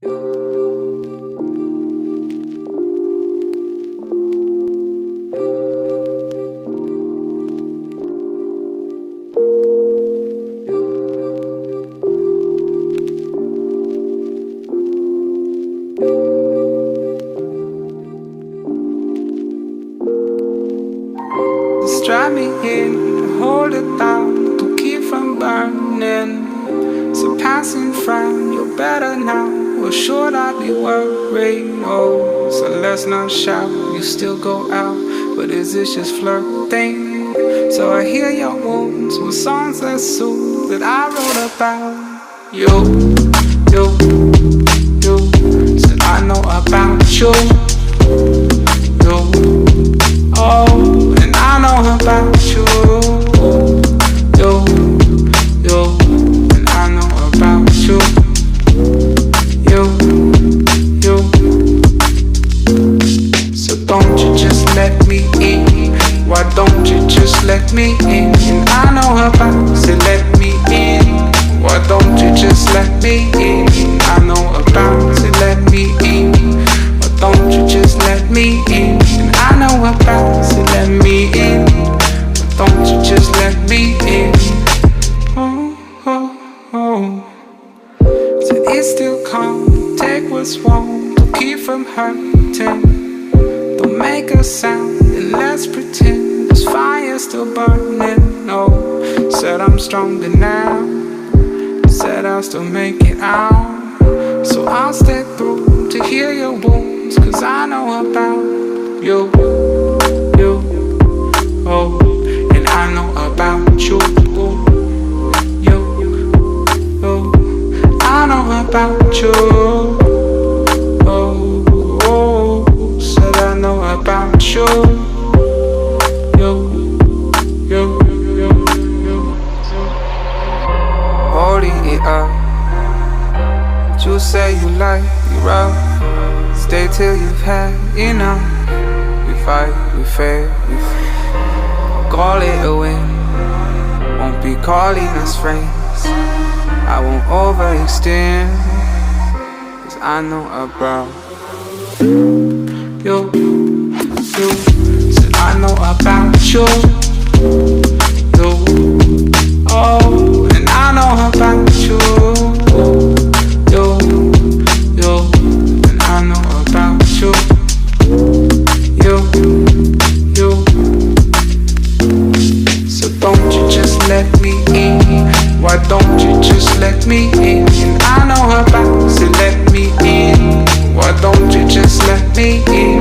Strap me in and hold it down to keep from burning. So passing from, you're better now. Or should I be worried? Oh, so let's not shout. You still go out, but is this just flirting? So I hear your wounds with songs that soothe that I wrote about you. Said I know about you. Oh, and I know about you. And I know about you. So don't you just let me in? Why don't you just let me in? And I know about, so let me in. Why don't you just let me in? I know about, so let me in. Why don't you just let me in? And I know about, so let me in. Why don't you just let me in? Oh. So it's still calm, take what's wrong to keep from hurting. Don't make a sound and let's pretend this fire's still burning. No, said I'm stronger now. Said I'll still make it out. So I'll stay through to heal your wounds, cause I know about you. Oh, and I know about you. I know about you. Oh, said I know about you. Holding it up. You say you like it rough. Stay till you've had enough. We fight, we fail, we call it a win. Won't be calling us friends. I won't overextend, cause I know about you. Said I know about you. Oh, and I know about you. And I know about you. So don't you just let me in? Why don't you just let me in? And I know about, so let me in. Why don't you just let me in?